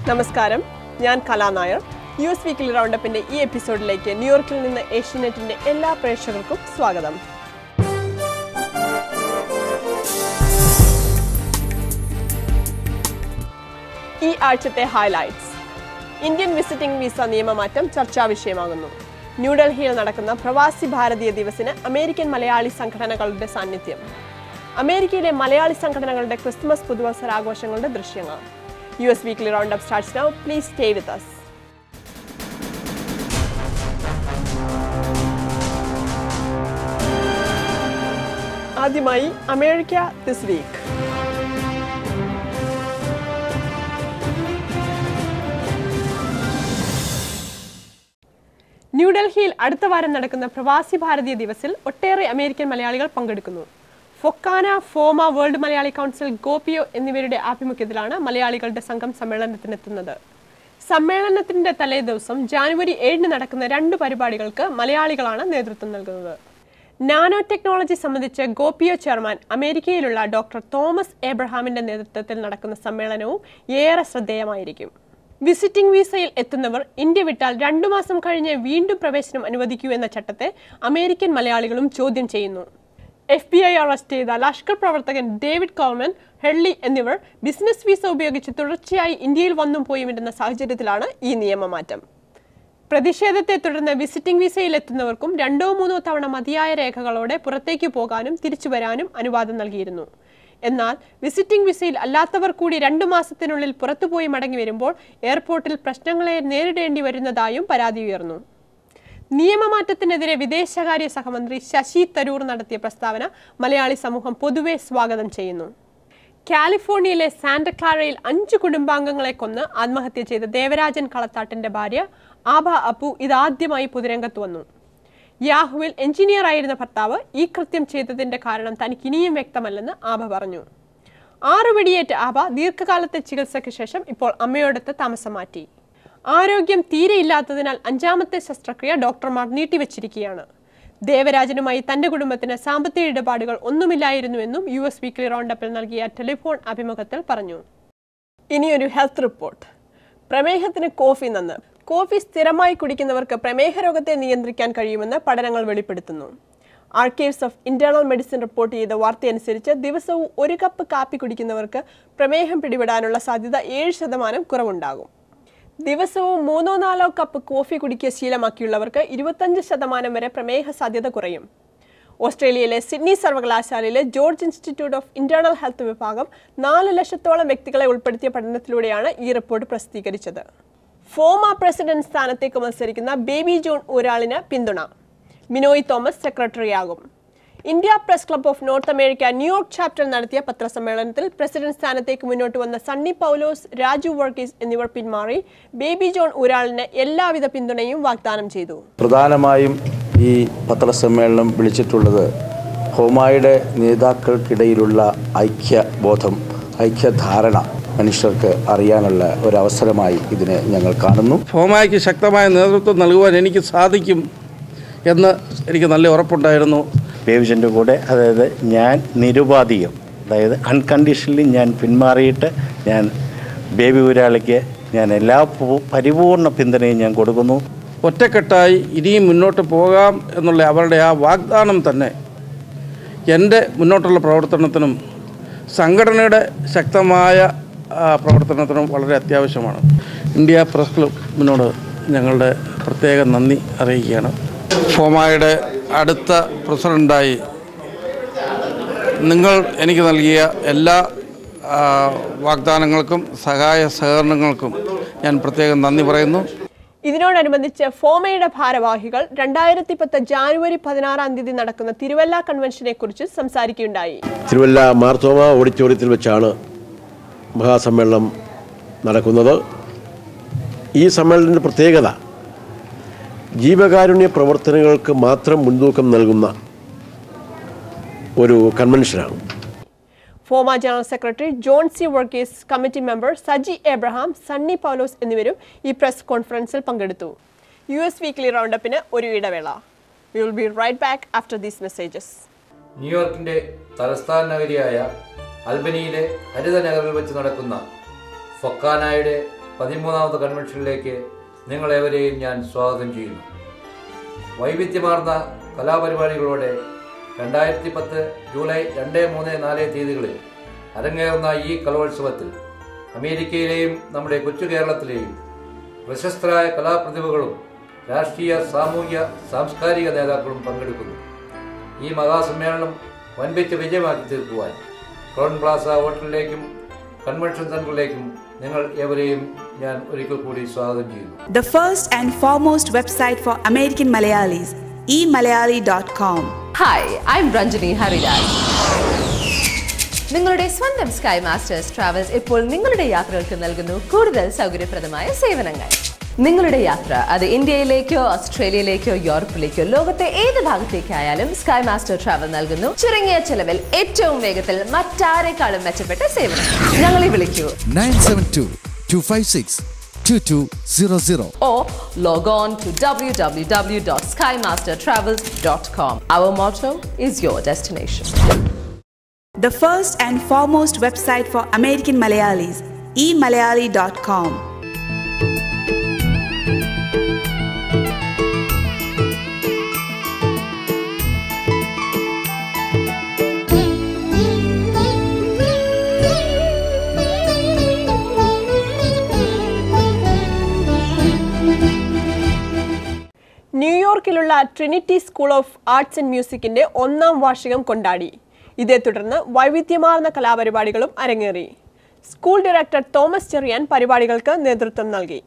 നമസ്കാരം, ഞാൻ കലാ Nair. US weekly റൗണ്ടപ്പിന്റെ ഈ എപ്പിസോഡിലേക്ക് ന്യൂയോർക്കിൽ നിന്ന് ഏഷ്യനെറ്റിന്റെ എല്ലാ പ്രേക്ഷകർക്കും സ്വാഗതം. ഈ ആഴ്ചത്തെ ഹൈലൈറ്റ്സ്. ഇന്ത്യൻ വിസിറ്റിംഗ് വിസ നിയമമാറ്റം ചർച്ചാ വിഷയമാകുന്നു. ന്യൂഡൽഹിയിൽ നടക്കുന്ന പ്രവാസി ഭാരതീയ ദിവസിന് അമേരിക്കൻ മലയാളി സംഘടനകളുടെ സാന്നിധ്യം. അമേരിക്കയിലെ മലയാളി സംഘടനകളുടെ ക്രിസ്മസ് പുതുവത്സരാഘോഷങ്ങളുടെ ദൃശ്യങ്ങൾ. US Weekly Roundup starts now. Please stay with us. ആദ്യമായി അമേരിക്ക ദിസ് വീക്ക്. ന്യൂഡൽഹിയിൽ അടുത്ത വാരം നടക്കുന്ന പ്രവാസി ഭാരതീയ ദിവസിൽ ഒട്ടേറെ അമേരിക്കൻ മലയാളികൾ പങ്കെടുക്കുന്നു. ഫൊക്കാന, ഫോമ, വേൾഡ് മലയാളി കൗൺസിൽ, ഗോപിയോ എന്നിവരുടെ ആഭിമുഖ്യത്തിലാണ് മലയാളികളുടെ സംഘം സമ്മേളനത്തിനെത്തുന്നത്. സമ്മേളനത്തിന്റെ തലേ ദിവസം ജാനുവരി 7 നടക്കുന്ന 2 പരിപാടികൾക്ക് മലയാളികളാണ് നേതൃത്വം നൽകുന്നത്. നാനോ ടെക്നോളജി സംബന്ധിച്ച് ഗോപിയോ ചെയർമാൻ അമേരിക്കയിലുള്ള ഡോക്ടർ തോമസ് എബ്രഹാമിന്റെ നേതൃത്വത്തിൽ നടക്കുന്ന സമ്മേളനവും ഏറെ ശ്രദ്ധേയമായിരിക്കും. വിസിറ്റിംഗ് വിസയിൽ എത്തുന്നവർ ഇന്ത്യ വിട്ടാൽ 2 മാസം കഴിഞ്ഞ് വീണ്ടും പ്രവേശനം അനുവദിക്കൂ എന്ന ചട്ടത്തെ അമേരിക്കൻ മലയാളികളും ചോദ്യം ചെയ്യുന്നു. FBI അറസ്റ്റ് ചെയ്ത ലഷ്കർ പ്രവർത്തകൻ ഡേവിഡ് കോൾമൻ, ഹെഡ്ലി എന്നിവർ ബിസിനസ് വിസ ഉപയോഗിച്ച് തുടർച്ചയായി ഇന്ത്യയിൽ വന്നും പോയുമിരുന്ന സാഹചര്യത്തിലാണ് ഈ നിയമമാറ്റം. പ്രതിഷേധത്തെ തുടർന്ന് വിസിറ്റിംഗ് വിസയിൽ എത്തുന്നവർക്കും 2-3 തവണ മതിയായ രേഖകളോടെ പുറത്തേക്ക് പോകാനും തിരിച്ചു വരാനും അനുവാദം നൽകിയിരുന്നു. എന്നാൽ വിസിറ്റിംഗ് വിസയിൽ അല്ലാത്തവർ കൂടി 2 മാസത്തിനുള്ളിൽ പുറത്തുപോയി മടങ്ങി വരുമ്പോൾ എയർപോർട്ടിൽ പ്രശ്നങ്ങളെ നേരിടേണ്ടി വരുന്നതായും പരാതി ഉയർന്നു. നിയമമാറ്റത്തിനെതിരെ വിദേശകാര്യ സഹമന്ത്രി ശശി തരൂർ നടത്തിയ പ്രസ്താവന മലയാളി സമൂഹം പൊതുവെ സ്വാഗതം ചെയ്യുന്നു. കാലിഫോർണിയയിലെ സാന്റക്ലാരയിൽ 5 കുടുംബാംഗങ്ങളെ കൊന്ന് ആത്മഹത്യ ചെയ്ത ദേവരാജൻ കളത്താട്ടിന്റെ ഭാര്യ ആഭ അപ്പു ഇതാദ്യമായി പൊതുരംഗത്ത് വന്നു. യാഹുവിൽ എഞ്ചിനീയർ ആയിരുന്ന ഭർത്താവ് ഈ കൃത്യം ചെയ്തതിന്റെ കാരണം തനിക്ക് ഇനിയും വ്യക്തമല്ലെന്ന് ആഭ പറഞ്ഞു. 6 വെടിയേറ്റ ആഭ ദീർഘകാലത്തെ ചികിത്സയ്ക്ക് ശേഷം ഇപ്പോൾ അമ്മയോടൊത്ത് താമസം മാറ്റി. ആരോഗ്യം തീരെ ഇല്ലാത്തതിനാൽ 5ാമത്തെ ശസ്ത്രക്രിയ ഡോക്ടർമാർ നീട്ടിവെച്ചിരിക്കുകയാണ്. ദേവരാജനുമായി തന്റെ കുടുംബത്തിന് സാമ്പത്തിക ഇടപാടുകൾ ഒന്നുമില്ലായിരുന്നുവെന്നും US വീക്ക്ലി റൗണ്ടപ്പിൽ നൽകിയ ടെലിഫോൺ അഭിമുഖത്തിൽ പറഞ്ഞു. ഇനിയൊരു ഹെൽത്ത് റിപ്പോർട്ട്. പ്രമേഹത്തിന് കോഫി നന്ന്. കോഫി സ്ഥിരമായി കുടിക്കുന്നവർക്ക് പ്രമേഹ രോഗത്തെ നിയന്ത്രിക്കാൻ കഴിയുമെന്ന് പഠനങ്ങൾ വെളിപ്പെടുത്തുന്നു. Archives of internal medicine report ചെയ്ത വാർത്തയനുസരിച്ച് ദിവസവും 1 കപ്പ് കാപ്പി കുടിക്കുന്നവർക്ക് പ്രമേഹം പിടിപെടാനുള്ള സാധ്യത 7% കുറവുണ്ടാകും. ദിവസവും 3-4 കപ്പ് കോഫി കുടിക്കുക ശീലമാക്കിയുള്ളവർക്ക് 25% വരെ പ്രമേഹ സാധ്യത കുറയും. ഓസ്ട്രേലിയയിലെ സിഡ്നി സർവകലാശാലയിലെ George institute of internal health വിഭാഗം 4 ലക്ഷത്തോളം വ്യക്തികളെ ഉൾപ്പെടുത്തിയ പഠനത്തിലൂടെയാണ് ഈ റിപ്പോർട്ട് പ്രസിദ്ധീകരിച്ചത്. ഫോമ പ്രസിഡന്റ് സ്ഥാനത്തേക്ക് മത്സരിക്കുന്ന ബേബി ജോൺ ഊരാളിന് പിന്തുണ. Minoy Thomas സെക്രട്ടറിയാകും. India press club of north America New York chapter നടത്തിയ പത്രസമ്മേളനത്തിൽ പ്രസിഡന്റ് സ്ഥാനത്തേക്ക് മുന്നോട്ട് വന്ന സണ്ണി പൗലോസ്, രാജു വർഗീസ് എന്നിവർ പിന്മാറി ബേബി ജോൺ ഊരാളിന് എല്ലാവിധ പിന്തുണയും വാഗ്ദാനം ചെയ്തു. പ്രധാനമായും ഈ പത്രസമ്മേളനം വിളിച്ചിട്ടുള്ളത് ഹോമായുടെ നേതാക്കൾക്കിടയിലുള്ള ഐക്യബോധം, ഐക്യധാരണ മനുഷ്യർക്ക് അറിയാനുള്ള ഒരവസരമായി ഇതിനെ ഞങ്ങൾ കാണുന്നു. ഹോമായ്ക്ക് ശക്തമായ നേതൃത്വം നൽകുവാൻ എനിക്ക് സാധിക്കും എന്ന് എനിക്ക് നല്ല ഉറപ്പുണ്ടായിരുന്നു. ബേബിജൻ്റെ കൂടെ, അതായത് ഞാൻ നിരുപാധികം, അതായത് അൺകണ്ടീഷണലി ഞാൻ പിന്മാറിയിട്ട് ഞാൻ ബേബി ഊരാളിക്ക് ഞാൻ എല്ലാ പരിപൂർണ പിന്തുണയും ഞാൻ കൊടുക്കുന്നു. ഒറ്റക്കെട്ടായി ഇനിയും മുന്നോട്ട് പോകാം എന്നുള്ള അവരുടെ ആ വാഗ്ദാനം തന്നെ എൻ്റെ മുന്നോട്ടുള്ള പ്രവർത്തനത്തിനും സംഘടനയുടെ ശക്തമായ പ്രവർത്തനത്തിനും വളരെ അത്യാവശ്യമാണ്. ഇന്ത്യ പ്രസ് ക്ലബിനോട് ഞങ്ങളുടെ പ്രത്യേക നന്ദി അറിയിക്കുകയാണ്. ഫോമയുടെ അടുത്ത പ്രസിഡൻ്റായി നിങ്ങൾ എനിക്ക് നൽകിയ എല്ലാ വാഗ്ദാനങ്ങൾക്കും സഹായ സഹകരണങ്ങൾക്കും ഞാൻ പ്രത്യേകം നന്ദി പറയുന്നു. ഇതിനോടനുബന്ധിച്ച് ഫോമയുടെ ഭാരവാഹികൾ 2010 ജാനുവരി 16 നടക്കുന്ന തിരുവല്ല കൺവെൻഷനെ കുറിച്ച് സംസാരിക്കുകയുണ്ടായി. തിരുവല്ല മാർത്തോമ ഓഡിറ്റോറിയത്തിൽ വെച്ചാണ് മഹാസമ്മേളനം നടക്കുന്നത്. ഈ സമ്മേളനത്തിൻ്റെ പ്രത്യേകത ജീവകാരുണ്യ പ്രവർത്തനങ്ങൾക്ക് മാത്രം മുൻതൂക്കം നൽകുന്ന ഒരു കൺവെൻഷനാണ്. FOMAA general secretary John C Varghese, committee member Saji Abraham, Sunny Paulose എന്നിവരും ഈ പ്രസ് കോൺഫറൻസിൽ പങ്കെടുത്തു. US വീക്ക്ലി റൗണ്ടപ്പിന് ഒരു ഇടവേള. We will be right back after these messages. ന്യൂയോർക്കിന്റെ തലസ്ഥാന നഗരിയായ അൽബനിയിലെ ഹരിത നഗറിൽ വെച്ച് നടക്കുന്ന ഫൊക്കാനയുടെ 13ാമത് കൺവെൻഷനിലേക്ക് നിങ്ങളേവരെയും ഞാൻ സ്വാഗതം ചെയ്യുന്നു. വൈവിധ്യമാർന്ന കലാപരിപാടികളോടെ 2010 ജൂലൈ 2, 3, 4 തീയതികളിൽ അരങ്ങേറുന്ന ഈ കലോത്സവത്തിൽ അമേരിക്കയിലെയും നമ്മുടെ കൊച്ചു കേരളത്തിലെയും പ്രശസ്തരായ കലാപ്രതിഭകളും രാഷ്ട്രീയ, സാമൂഹ്യ, സാംസ്കാരിക നേതാക്കളും പങ്കെടുക്കുന്നു. ഈ മഹാസമ്മേളനം വൻപിച്ച വിജയമാക്കി തീർക്കുവാൻ ക്രൗൺ പ്ലാസ ഹോട്ടലിലേക്കും കൺവെൻഷൻ സെന്ററിലേക്കും നിങ്ങൾ ഏവരെയും ഞാൻ ഒരിക്കൽ കൂടി സ്വാഗതം ചെയ്യുന്നു. The first and foremost website for American Malayalis, eMalayali.com. Hi, I'm Ranjani Haridas. നിങ്ങളുടെ സ്വന്തം സ്കൈ മാസ്റ്റേഴ്സ് ട്രാവൽസ് ഇപ്പോൾ നിങ്ങളുടെ യാത്രകൾക്ക് നൽകുന്നു കൂടുതൽ സൗകര്യപ്രദമായ സേവനങ്ങൾ. നിങ്ങളുടെ യാത്ര അത് ഇന്ത്യയിലേക്കോ ഓസ്ട്രേലിയയിലേക്കോ യൂറോപ്പിലേക്കോ ലോകത്തെ ഏത് ഭാഗത്തേക്കായാലും സ്കൈ മാസ്റ്റർ ട്രാവൽ നൽകുന്നു ചുരുങ്ങിയ ചെലവിൽ ഏറ്റവും വേഗത്തിൽ മറ്റാരെക്കാളും മെച്ചപ്പെട്ട സേവനം. ഞങ്ങളെ വിളിക്കൂ 972-256-2200 or log on to www.skymastertravels.com. Our motto is your destination. The first and foremost website for American Malayalis, eMalayali.com. ന്യൂയോർക്കിലുള്ള Trinity School of Arts and മ്യൂസിക്കിന്റെ 1ാം വാർഷികം കൊണ്ടാടി. ഇതേ തുടർന്ന് വൈവിധ്യമാർന്ന കലാപരിപാടികളും അരങ്ങേറി. സ്കൂൾ ഡയറക്ടർ തോമസ് ചെറിയാൻ പരിപാടികൾക്ക് നേതൃത്വം നൽകി.